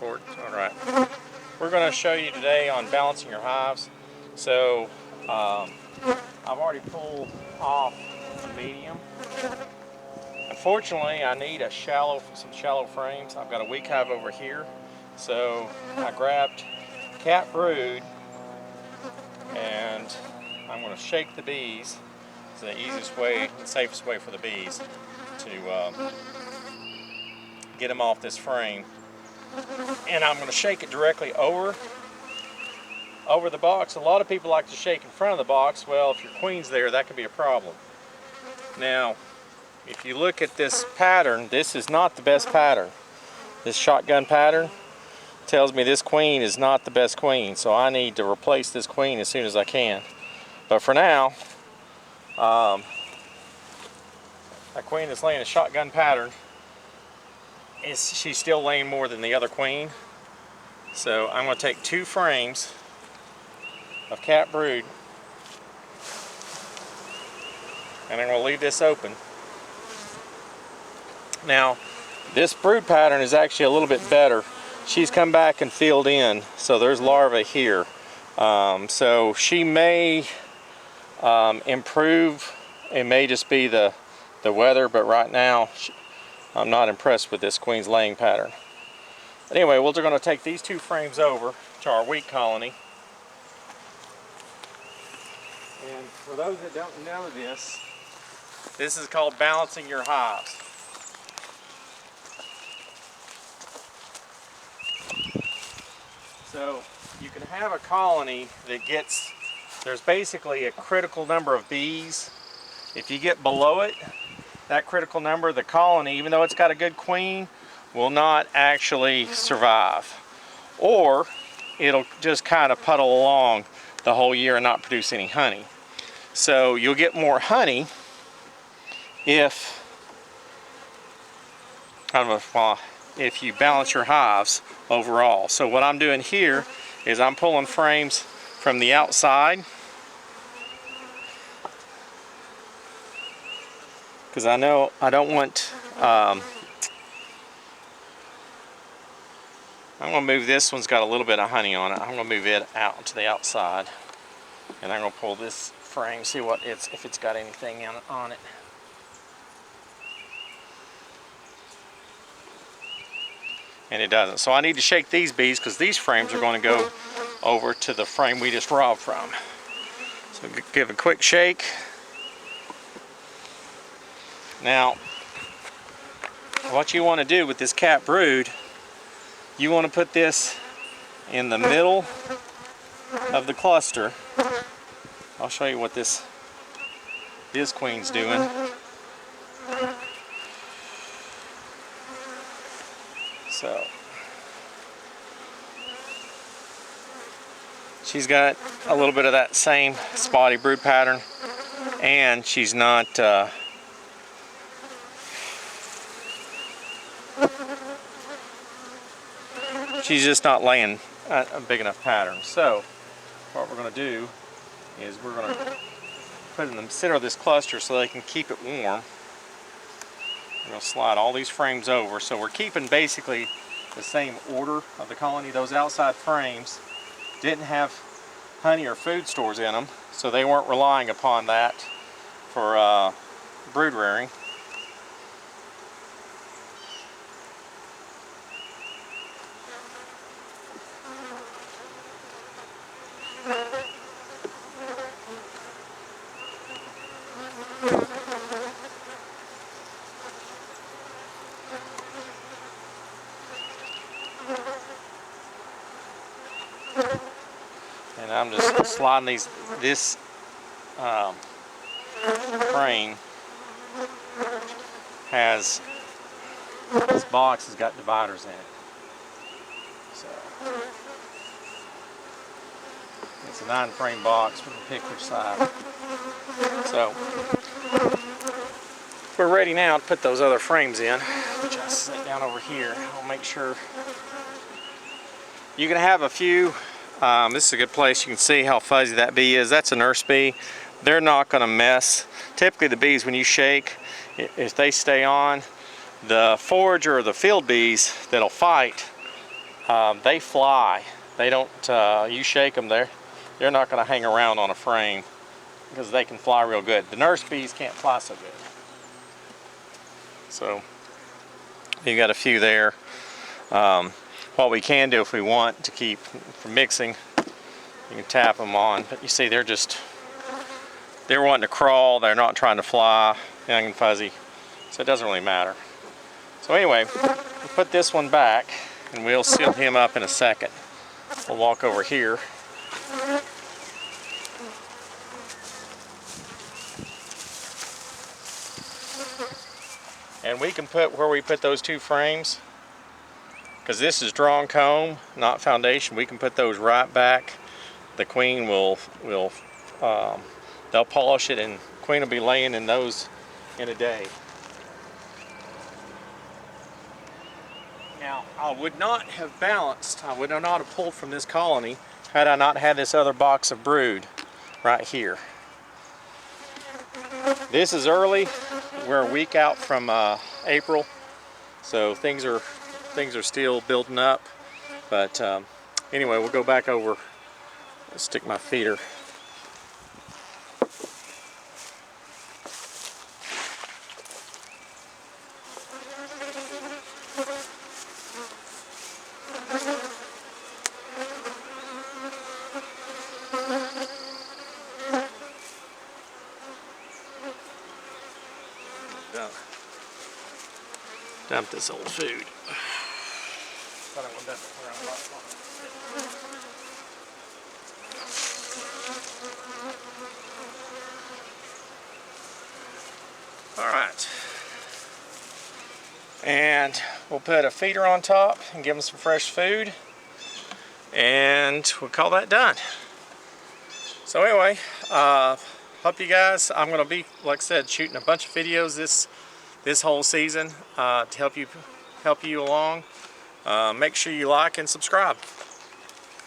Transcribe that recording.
recording. Alright. We're going to show you today on balancing your hives. So, I've already pulled off a medium. Unfortunately, I need some shallow frames. I've got a weak hive over here. So, I grabbed cat brood and I'm going to shake the bees. It's the easiest way, the safest way for the bees to get them off this frame. And I'm going to shake it directly over the box. A lot of people like to shake in front of the box. Well, if your queen's there, that could be a problem. Now, if you look at this pattern, this is not the best pattern. This shotgun pattern tells me this queen is not the best queen, so I need to replace this queen as soon as I can. But for now, that queen that's laying a shotgun pattern, she's still laying more than the other queen. So I'm going to take 2 frames of cat brood and I'm going to leave this open. Now, this brood pattern is actually a little bit better. She's come back and filled in, so there's larvae here. So she may improve. It may just be the weather, but right now I'm not impressed with this queen's laying pattern. But anyway, we're going to take these 2 frames over to our weak colony. And for those that don't know this is called balancing your hives. So you can have a colony that there's basically a critical number of bees. If you get below it, that critical number, the colony, even though it's got a good queen, will not actually survive. Or it'll just kind of puddle along the whole year and not produce any honey. So you'll get more honey if you balance your hives overall. So what I'm doing here is I'm pulling frames from the outside, because I know I don't want I'm going to move this one's got a little bit of honey on it. I'm going to move it out to the outside, and I'm going to pull this frame, see if it's got anything on it. And it doesn't. So I need to shake these bees because these frames are going to go over to the frame we just robbed from. So give a quick shake. Now, what you want to do with this cat brood, you want to put this in the middle of the cluster. I'll show you what this queen's doing. So she's got a little bit of that same spotty brood pattern, and she's not she's just not laying a big enough pattern. So what we're going to do is we're going to put it in the center of this cluster so they can keep it warm. We're going to slide all these frames over, so we're keeping basically the same order of the colony. Those outside frames didn't have honey or food stores in them, so they weren't relying upon that for brood rearing. And I'm just sliding this frame this box has got dividers in it. So it's a 9-frame box. We can pick which side. So we're ready now to put those other frames in, which I set down over here. I'll make sure. You can have a few. This is a good place. You can see how fuzzy that bee is. That's a nurse bee. They're not going to mess. Typically the bees, when you shake, if they stay on, the forager or the field bees that'll fight they fly. They don't, you shake them, they're not going to hang around on a frame because they can fly real good. The nurse bees can't fly so good. So you got a few there. What we can do if we want to keep from mixing, you can tap them on, but you see they're wanting to crawl, they're not trying to fly, young and fuzzy, so it doesn't really matter. So anyway, we'll put this one back and we'll seal him up in a second. We'll walk over here. And we can put where we put those two frames, because this is drawn comb, not foundation, we can put those right back. The queen will they'll polish it and queen will be laying in those in a day. Now, I would not have balanced, I would not have pulled from this colony had I not had this other box of brood right here. This is early. We're a week out from April, so things are still building up. But anyway, we'll go back over. Stick my feeder. Dump this old food. Thought I would dump it where I'm not. All right. And we'll put a feeder on top and give them some fresh food. And we'll call that done. So anyway, hope you guys, I'm going to be, like I said, shooting a bunch of videos this whole season to help you along. Make sure you like and subscribe.